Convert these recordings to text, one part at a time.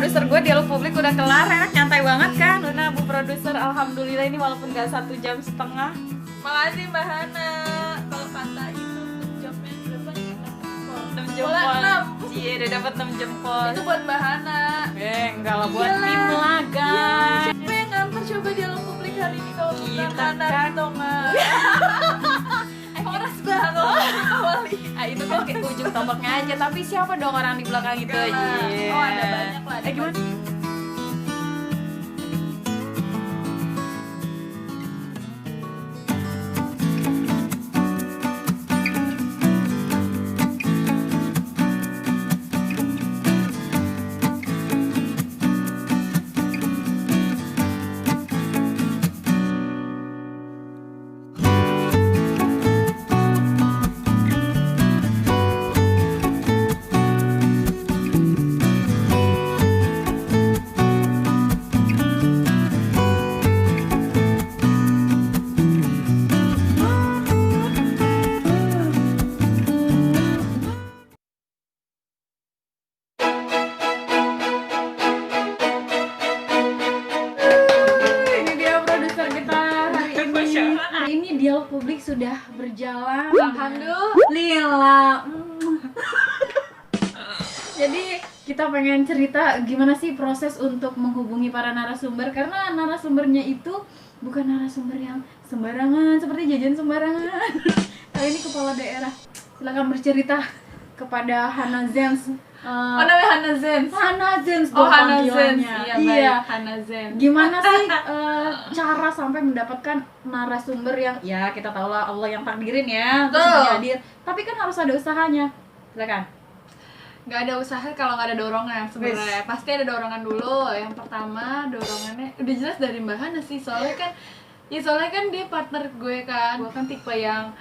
produser gue dialog publik udah kelar, enak nyantai banget kan. Luna, Bu Produser, alhamdulillah ini walaupun gak 1,5 jam. Makasih Mbak Hana. Kalau kata itu jobnya berapa nih? 6 jempol. Cie, udah dapat 6 jempol. Itu buat Mbak Hana. Enggak lah, buat Iyalah. tim lah guys. Siapa yang nganter coba dialog publik hari ini kalau bukan Kita Hana kan. gitu nggak? Horas banget awali. Itu kan kayak ujung tombaknya aja, tapi siapa dong orang di belakang itu aja? Oh, ada banyak lah. Gimana? Ini dia produser kita hari ini. Hari ini dialog publik sudah berjalan. Alhamdulillah. Jadi kita pengen cerita gimana sih proses untuk menghubungi para narasumber, karena narasumbernya itu bukan narasumber yang sembarangan seperti jajan sembarangan. Kali ini kepala daerah. Silakan bercerita kepada Hana Zens. Oh, namanya Hana Zens. Hana Zens Oh, dong Hana Zens. panggilannya. Iya, baik. Hana Zens. Gimana sih cara sampai mendapatkan narasumber yang ya kita tahu lah Allah yang takdirin ya, terus Betul. dia hadir. Tapi kan harus ada usahanya. Silakan. Nggak ada usaha kalau nggak ada dorongan sebenarnya. Pasti ada dorongan dulu. Yang pertama dorongannya udah jelas dari Mbak Hana sih. Soalnya kan dia partner gue kan. Gue kan tipe yang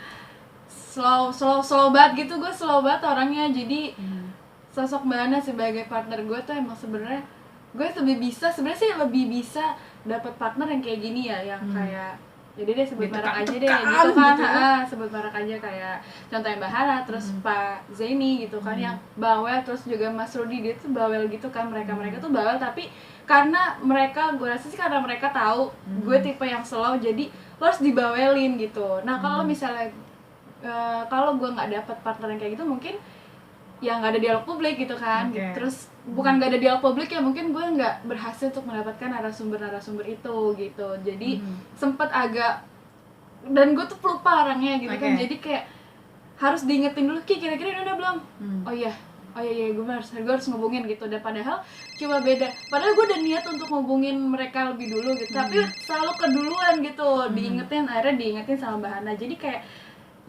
slow banget gitu. Gue slow banget orangnya. Jadi sosok Mbak Hana sebagai partner gue tuh emang sebenarnya gue lebih bisa dapat partner yang kayak gini ya, yang kayak jadi deh sebut merek aja deh gitu kan, gitu ya. sebut merek aja kayak contohnya Mbak Hana, terus Pak Zaini gitu kan, yang bawel, terus juga Mas Rudi, dia tuh bawel gitu kan, mereka tuh bawel, tapi karena mereka, gue rasa sih karena mereka tahu gue tipe yang slow, jadi lo harus dibawelin gitu. Nah kalau misalnya kalau gue nggak dapat partner yang kayak gitu, mungkin ya nggak ada dialog publik gitu kan. Oke. Terus bukan nggak ada dialog publik ya, mungkin gue nggak berhasil untuk mendapatkan narasumber itu gitu. Jadi sempet agak, dan gue tuh pelupa orangnya gitu kan, Oke. jadi kayak harus diingetin dulu, Ki kira-kira ini udah belum? Oh iya gue harus ngubungin gitu. Dan padahal cuma beda, padahal gue udah niat untuk ngubungin mereka lebih dulu gitu, tapi selalu keduluan gitu, akhirnya diingetin sama Mbak Hana. Jadi kayak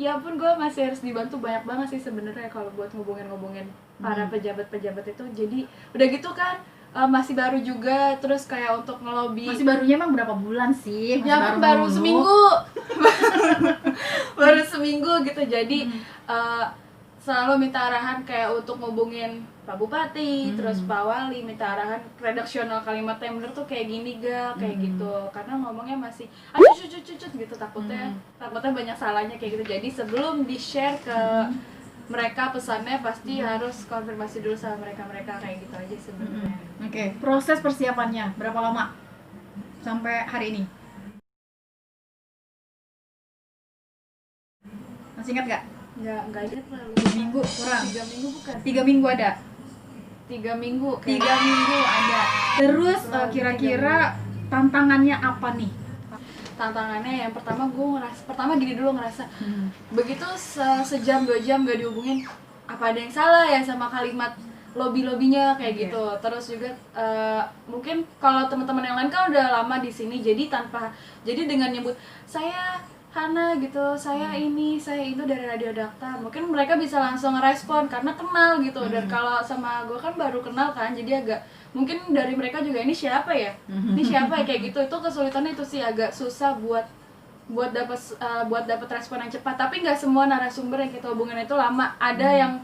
ya ampun, gue masih harus dibantu banyak banget sih sebenarnya kalau buat ngubungin para pejabat-pejabat itu. Jadi udah gitu kan masih baru juga, terus kayak untuk ngelobi. Masih barunya emang berapa bulan sih? Masih Ya baru mulu. seminggu. Baru seminggu gitu. Jadi selalu minta arahan kayak untuk ngubungin Pak Bupati, terus Pak Wali, minta arahan redaksional kalimatnya yang bener tuh kayak gini ga, kayak gitu. Karena ngomongnya masih cucut gitu, takutnya banyak salahnya kayak gitu. Jadi sebelum di-share ke mereka pesannya pasti harus konfirmasi dulu sama mereka kayak gitu aja sebenarnya. Oke, proses persiapannya berapa lama sampai hari ini? Masih ingat gak? Nggak inget lah. 2 minggu kurang. 3 minggu bukan? 3 minggu ada. 3 minggu. 3 minggu ada. Terus kira-kira tantangannya apa nih? Tantangannya yang pertama gini dulu ngerasa begitu sejam 2 jam gak dihubungin, apa ada yang salah ya sama kalimat lobby-lobbynya kayak gitu. Terus juga mungkin kalau teman-teman yang lain kan udah lama di sini, jadi dengan nyebut saya Hana gitu, saya itu dari Radio Dakta, mungkin mereka bisa langsung ngerespon karena kenal gitu. Dan kalau sama gue kan baru kenal kan, jadi agak mungkin dari mereka juga ini siapa ya kayak gitu. Itu kesulitannya itu sih, agak susah buat dapat respon yang cepat. Tapi nggak semua narasumber yang kita hubungin itu lama. Ada yang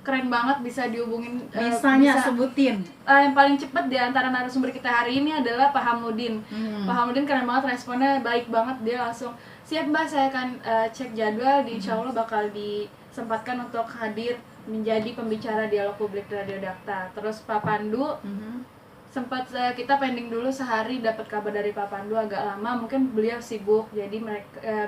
keren banget bisa dihubungin. Sebutin. Yang paling cepat di antara narasumber kita hari ini adalah Pak Hamudin. Pak Hamudin keren banget, responnya baik banget, dia langsung siap Mbak, saya akan cek jadwal, insya Allah bakal disempatkan untuk hadir menjadi pembicara dialog publik Radio Dakta. Terus Pak Pandu sempat kita pending dulu sehari, dapat kabar dari Pak Pandu agak lama, mungkin beliau sibuk, jadi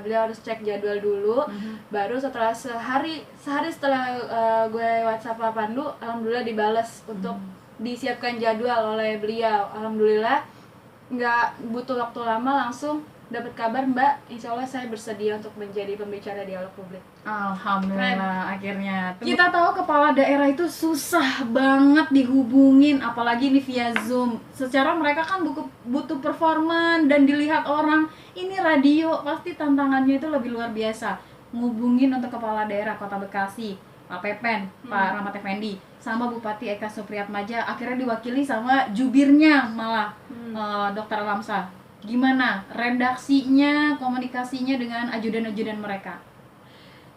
beliau harus cek jadwal dulu. Baru setelah sehari setelah gue WhatsApp Pak Pandu, alhamdulillah dibales untuk disiapkan jadwal oleh beliau. Alhamdulillah nggak butuh waktu lama, langsung dapat kabar, Mbak, insya Allah saya bersedia untuk menjadi pembicara dialog publik. Alhamdulillah. Akhirnya kita tahu kepala daerah itu susah banget dihubungin, apalagi ini via Zoom. Secara mereka kan butuh performan dan dilihat orang. Ini radio, pasti tantangannya itu lebih luar biasa. Ngubungin untuk kepala daerah Kota Bekasi, Pak Pepen, Pak Rahmat Effendi, sama Bupati Eka Supriyatmaja, akhirnya diwakili sama jubirnya malah Dr. Alamsa. Gimana redaksinya, komunikasinya dengan ajudan-ajudan mereka?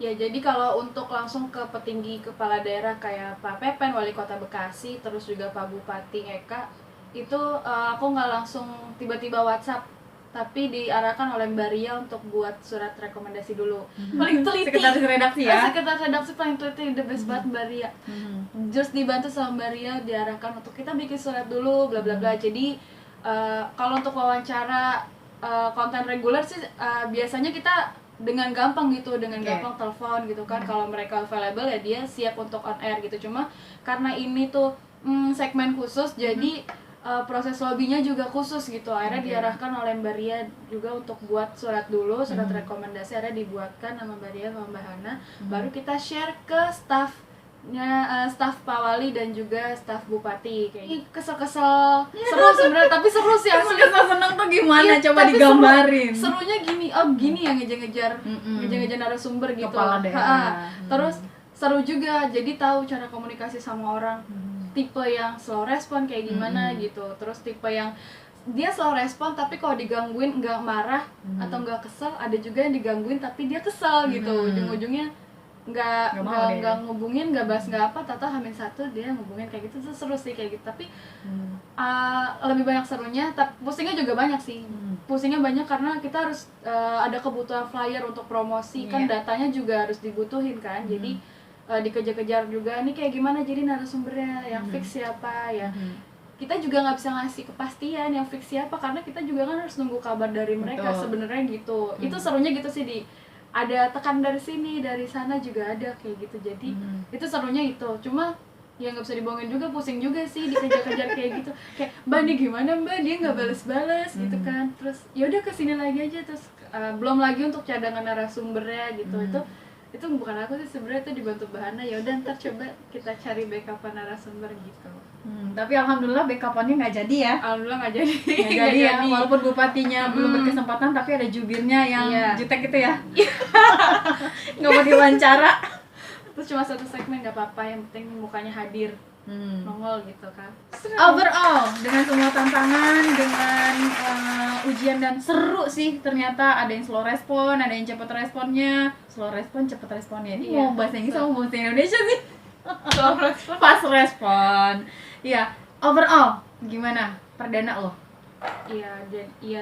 Ya, jadi kalau untuk langsung ke petinggi kepala daerah kayak Pak Pepen, Wali Kota Bekasi, terus juga Pak Bupati Eka, itu aku nggak langsung tiba-tiba WhatsApp, tapi diarahkan oleh Mbak Ria untuk buat surat rekomendasi dulu. Paling teliti. Sekretaris redaksi ya? Sekretaris redaksi paling teliti, the best banget Mbak Ria. Terus dibantu sama Mbak Ria, diarahkan untuk kita bikin surat dulu, bla bla bla. Jadi kalau untuk wawancara konten reguler sih biasanya kita dengan gampang gitu, gampang telepon gitu kan. Kalau mereka available ya dia siap untuk on air gitu. Cuma karena ini tuh segmen khusus, jadi proses lobbynya juga khusus gitu. Akhirnya diarahkan oleh Mbak Ria juga untuk buat surat dulu, surat rekomendasi akhirnya dibuatkan sama Mbak Ria sama Mbak Hana. Baru kita share ke staf Pak Wali dan juga staf Bupati. Kayak ini kesel-kesel, seru sebenarnya, tapi seru sih asli. Kesel seneng tuh gimana? Coba digambarin. Serunya gini, gini ya ngejar-ngejar narasumber gitu. Kepala daerah. Terus seru juga, jadi tahu cara komunikasi sama orang. Tipe yang slow respon kayak gimana gitu. Terus tipe yang dia slow respon tapi kalau digangguin nggak marah atau nggak kesel. Ada juga yang digangguin tapi dia kesel gitu. Ujung-ujungnya nggak ngubungin, nggak bahas nggak apa, tata Hamin 1 dia ngubungin kayak gitu. Tuh seru sih kayak gitu. Tapi lebih banyak serunya, tapi pusingnya juga banyak sih. Pusingnya banyak karena kita harus ada kebutuhan flyer untuk promosi, kan datanya juga harus dibutuhin kan. Jadi dikejar-kejar juga, nih kayak gimana jadi narasumbernya, yang fix siapa ya. Kita juga nggak bisa ngasih kepastian yang fix siapa karena kita juga kan harus nunggu kabar dari mereka sebenarnya gitu. Itu serunya gitu sih, ada tekan dari sini dari sana juga ada kayak gitu. Jadi itu serunya itu. Cuma ya nggak bisa dibohongin juga, pusing juga sih dikejar-kejar kayak gitu. Kayak Mbak nih gimana Mbak, dia nggak balas-balas gitu kan. Terus ya udah kesini lagi aja. Terus belum lagi untuk cadangan narasumbernya gitu. Itu bukan aku sih sebenarnya, itu dibantu Bahana. Ya udah ntar coba kita cari backupan narasumber gitu. Tapi alhamdulillah backupannya nggak jadi ya. Alhamdulillah nggak jadi. Nggak jadi ya, walaupun bupatinya belum berkesempatan, tapi ada jubirnya yang jutek gitu ya. Nggak mau diwawancara. Terus cuma satu segmen nggak apa-apa, yang penting mukanya hadir, nongol gitu kan. Overall dengan semua tantangan, dengan ujian dan seru sih ternyata. Ada yang slow respon, ada yang cepet responnya. Slow respon, cepet responnya. Ini mau bahasa Inggris sama bahasa Indonesia sih? Slow respon, fast respon. Iya, overall gimana perdana lo? Iya.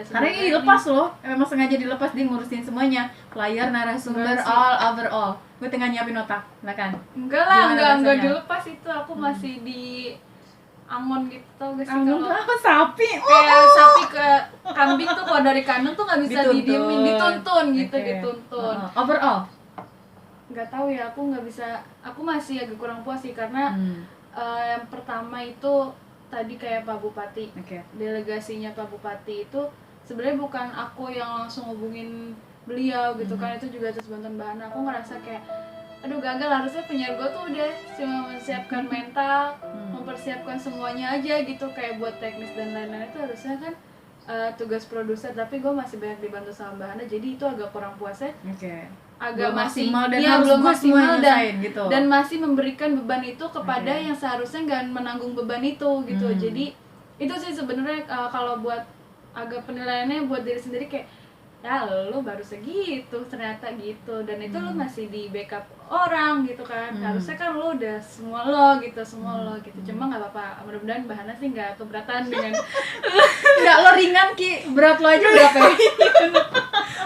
Karena ini dilepas loh, memang sengaja dilepas, dia ngurusin semuanya, flyer, narasumber, overall. Gue tengah nyiapin nota, lah kan? Enggak dilepas itu, aku masih di angon gitu, tau gak sih? Angon tuh apa? Sapi? Kayak sapi ke kambing tuh, kalau dari kandang tuh nggak bisa didiemin, dituntun gitu, dituntun. Overall? Nggak tahu ya, aku nggak bisa, aku masih agak kurang puas sih karena yang pertama itu tadi kayak Pak Bupati, delegasinya Pak Bupati itu sebenarnya bukan aku yang langsung hubungin beliau gitu kan, itu juga atas bantuan Bahana. Aku ngerasa kayak aduh gagal, harusnya penyiar gue tuh udah cuma mempersiapkan mental, mempersiapkan semuanya aja gitu, kayak buat teknis dan lain-lain itu harusnya kan tugas produser, tapi gue masih banyak dibantu sama Bahana, jadi itu agak kurang puas ya. Agak masih maksimal dan harus belum maksimal gitu. Dan masih memberikan beban itu kepada yang seharusnya nggak menanggung beban itu gitu. Jadi itu sih sebenarnya kalau buat agak penilaiannya buat diri sendiri kayak ya lo baru segitu ternyata gitu, dan itu lo masih di backup orang gitu kan. Harusnya kan lo udah semua lo gitu. Cuma nggak apa-apa, mudah-mudahan Bahana sih nggak keberatan dengan nggak, lo ringan Ki, berat lo aja berapa ya?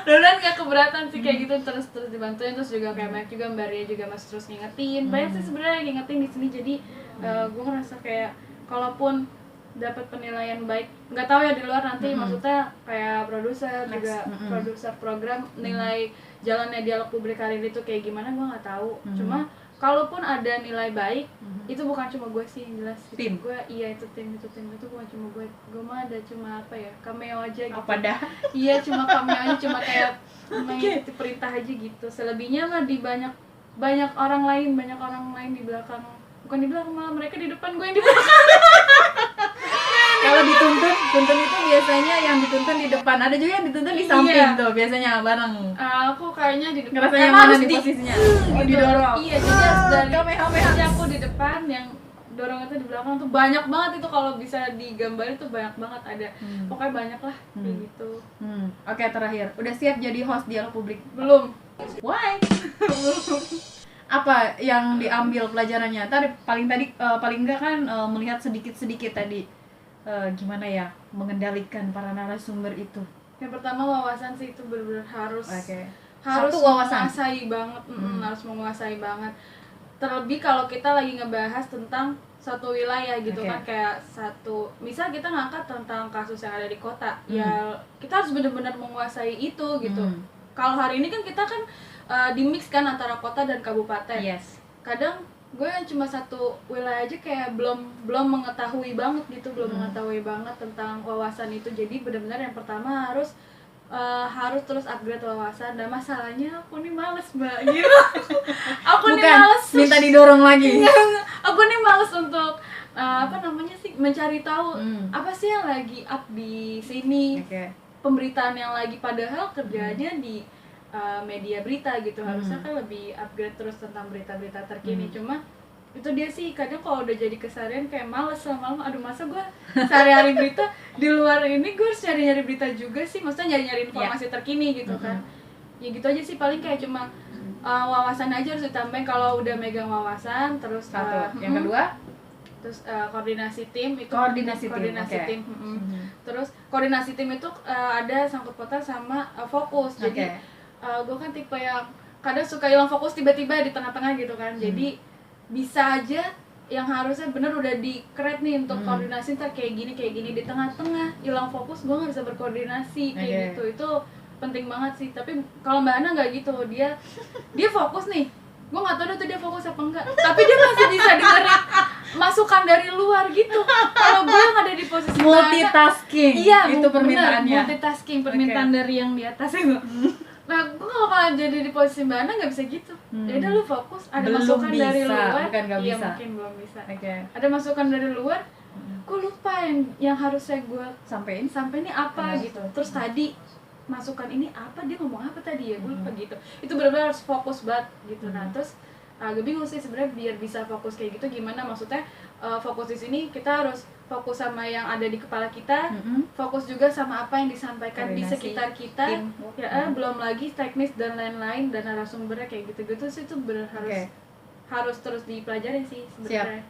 Mudah-mudahan nggak keberatan sih kayak gitu, terus dibantuin. Terus juga kayak banyak juga Mbak Ria juga masih terus ngingetin, banyak sih sebenarnya yang ngingetin di sini. Jadi gue ngerasa kayak kalaupun dapat penilaian baik. Nggak tahu ya di luar nanti, maksudnya kayak produser juga, produser program nilai jalannya dialog publik hari ini tuh kayak gimana, gue nggak tahu. Cuma kalaupun ada nilai baik, itu bukan cuma gue sih yang jelas. Tim. Gue itu tim itu bukan cuma gue mah ada cuma apa ya, cameo aja gitu. Apa dah? Iya, cuma cameo aja, cuma kayak mengikuti perintah aja gitu. Selebihnya mah di banyak orang lain di belakang, bukan di belakang, malah mereka di depan, gue yang di belakang. Kalau dituntun itu biasanya yang dituntun di depan, ada juga yang dituntun di samping tuh biasanya bareng. Aku kayaknya di depan. Ngerasa yang mana nih posisinya? Gitu. Didorong. Iya, jadi harus dari Kamehameha. jadi aku di depan, yang dorong itu di belakang tuh banyak banget itu, kalau bisa digambarin tuh banyak banget ada. Pokoknya banyak lah kayak gitu. Oke, terakhir. Udah siap jadi host dialog publik? Belum. Why? Apa yang diambil pelajarannya? Paling enggak kan melihat sedikit-sedikit tadi gimana ya mengendalikan para narasumber itu. Yang pertama wawasan sih, itu benar-benar harus Satu wawasan. menguasai banget, harus menguasai banget. Terlebih kalau kita lagi ngebahas tentang satu wilayah gitu kan, kayak misal kita ngangkat tentang kasus yang ada di kota, ya kita harus benar-benar menguasai itu gitu. Kalau hari ini kan kita kan di-mix kan antara kota dan kabupaten. Yes. Kadang gue yang cuma satu wilayah aja kayak belum mengetahui banget gitu, mengetahui banget tentang wawasan itu. Jadi benar-benar yang pertama harus terus upgrade wawasan. Dan masalahnya aku nih males, Mbak, gitu. Nih males, minta didorong lagi. Aku nih males untuk mencari tahu apa sih yang lagi up di sini, pemberitaan yang lagi, padahal kerjanya di media berita gitu. Harusnya kan lebih upgrade terus tentang berita-berita terkini. Cuma itu dia sih, kadang kalau udah jadi keseharian kayak males lama-lama. Aduh, masa gue sehari-hari berita di luar ini gue harus nyari-nyari berita juga sih, maksudnya nyari-nyari informasi terkini gitu kan. Ya gitu aja sih, paling kayak cuma wawasan aja harus ditambahin. Kalau udah megang wawasan, terus yang kedua terus koordinasi tim itu, koordinasi tim. Terus koordinasi tim itu ada sangkut pautnya sama fokus. Jadi gue kan tipe yang kadang suka hilang fokus tiba-tiba di tengah-tengah gitu kan. Jadi bisa aja yang harusnya bener udah di-create nih untuk koordinasi, ntar kayak gini di tengah-tengah hilang fokus, gue nggak bisa berkoordinasi kayak gitu. Itu penting banget sih. Tapi kalau Mbak Ana nggak gitu, dia fokus nih, gue nggak tahu tuh dia fokus apa enggak, tapi dia masih bisa dengerin masukan dari luar gitu. Kalau gue yang ada di posisi multitasking, iya, itu permintaannya. Multitasking, permintaan dari yang di atas itu. Nah, gue kalau jadi di posisi Mbak Ana nggak bisa gitu. Ya udah, lu fokus, ada belum masukan bisa, dari luar. Bukan gak Iya, bisa. mungkin belum bisa. Ada masukan dari luar, gue lupa yang harusnya gue sampai ini apa gitu. Terus tadi masukan ini apa, dia ngomong apa tadi ya, gue lupa gitu. Itu benar-benar harus fokus banget gitu. Nah, terus agak bingung sih sebenarnya biar bisa fokus kayak gitu gimana. Maksudnya fokus di sini kita harus fokus sama yang ada di kepala kita, fokus juga sama apa yang disampaikan di sekitar kita, belum lagi teknis dan lain-lain, dan narasumbernya kayak gitu-gitu sih. Itu benar harus terus dipelajari sih sebenarnya.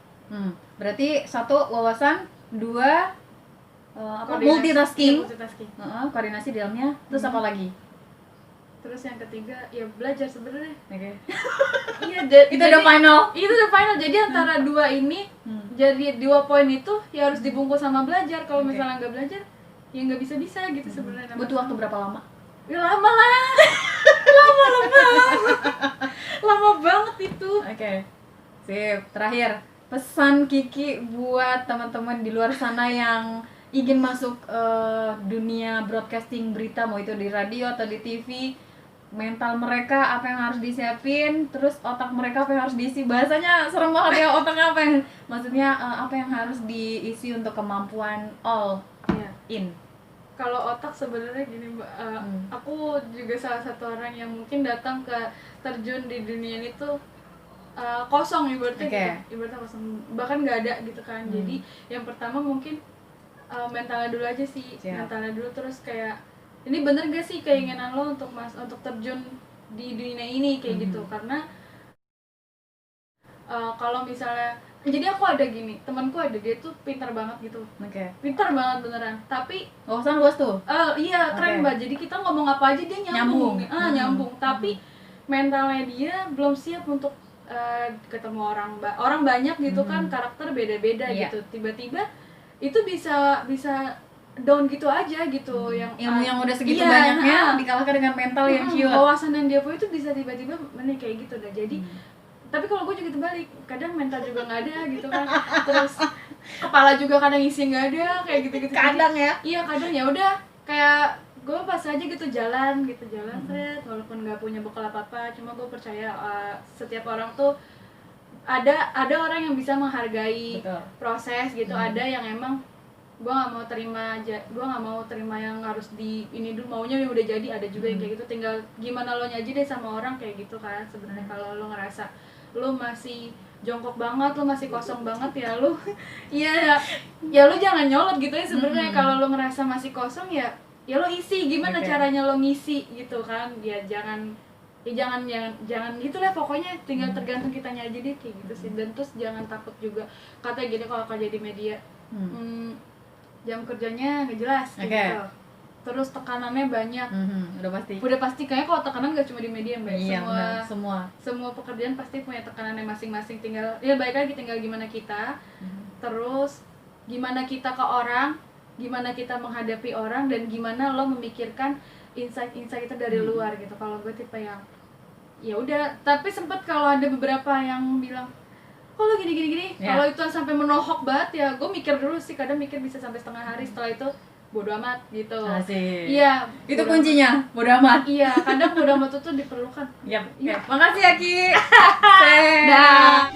Berarti satu wawasan, dua multitasking. Koordinasi di dalamnya. Terus apa lagi? Terus yang ketiga ya belajar sebenarnya. Iya, itu udah final. Itu udah final. Jadi antara dua ini, jadi 2 poin itu ya harus dibungkus sama belajar. Kalau misalnya nggak belajar, ya nggak bisa gitu sebenarnya. Butuh waktu berapa lama? Ya lama lah. Lama banget itu. Sip. Terakhir, pesan Kiki buat teman-teman di luar sana yang ingin masuk dunia broadcasting berita, mau itu di radio atau di TV. Mental mereka apa yang harus disiapin, terus otak mereka apa yang harus diisi. Bahasanya serem banget ya, otaknya apa yang, maksudnya apa yang harus diisi untuk kemampuan all in. Kalau otak sebenarnya gini, Mbak, aku juga salah satu orang yang mungkin datang ke terjun di dunia ini tuh kosong ibaratnya gitu. Ibaratnya kosong, bahkan nggak ada gitu kan. Jadi yang pertama mungkin mentalnya dulu aja sih. Mentalnya dulu, terus kayak ini bener gak sih keinginan lo untuk terjun di dunia ini kayak gitu. Karena kalau misalnya, jadi aku ada gini, temanku ada, dia tuh pintar banget gitu. Pintar banget beneran, tapi wawasan luas tuh. Iya, keren Mbak. Jadi kita ngomong apa aja dia nyambung. Nyambung. Tapi mentalnya dia belum siap untuk ketemu orang banyak gitu kan, karakter beda-beda gitu. Tiba-tiba itu bisa down gitu aja gitu. Yang udah segitu iya, banyaknya dikalahkan dengan mental yang ciut. Wawasan yang dia punya itu bisa tiba-tiba meneh kayak gitu dah. Jadi tapi kalau gue juga terbalik, kadang mental juga nggak ada gitu kan, terus kepala juga kadang isi nggak ada kayak gitu-gitu. Kadang Jadi, ya. iya kadang ya udah kayak gue pas aja gitu jalan seret, walaupun nggak punya bekal apa-apa, cuma gue percaya setiap orang tuh ada orang yang bisa menghargai Betul. proses gitu. Ada yang emang gue nggak mau terima yang harus di ini dulu, maunya yang udah jadi. Ada juga yang kayak gitu, tinggal gimana lo nyaji deh sama orang kayak gitu kan. Sebenarnya kalau lo ngerasa lo masih jongkok banget, lo masih kosong banget, ya lo ya lo jangan nyolot gitu ya sebenarnya. Kalau lo ngerasa masih kosong ya lo isi, gimana caranya lo ngisi gitu kan. Jangan gitulah pokoknya, tinggal tergantung kitanya aja deh kayak gitu sih. Dan terus jangan takut juga, katanya gini kalau kerja di media, jam kerjanya nggak jelas gitu. Terus tekanannya banyak. Udah pasti kayaknya kalau tekanan nggak cuma di media Mbak. Iya, semua pekerjaan pasti punya tekanannya masing-masing. Tinggal baik lagi tinggal gimana kita. Terus gimana kita ke orang, gimana kita menghadapi orang, dan gimana lo memikirkan insight kita dari luar gitu. Kalau gue tipe yang ya udah, tapi sempet kalau ada beberapa yang bilang kalau gini kalau itu sampai menohok banget ya gue mikir dulu sih. Kadang mikir bisa sampai setengah hari, setelah itu bodo amat gitu. Asik. Iya, Itu kuncinya, bodo amat. Iya, kadang bodo amat itu diperlukan. Makasih ya Ki. Dah.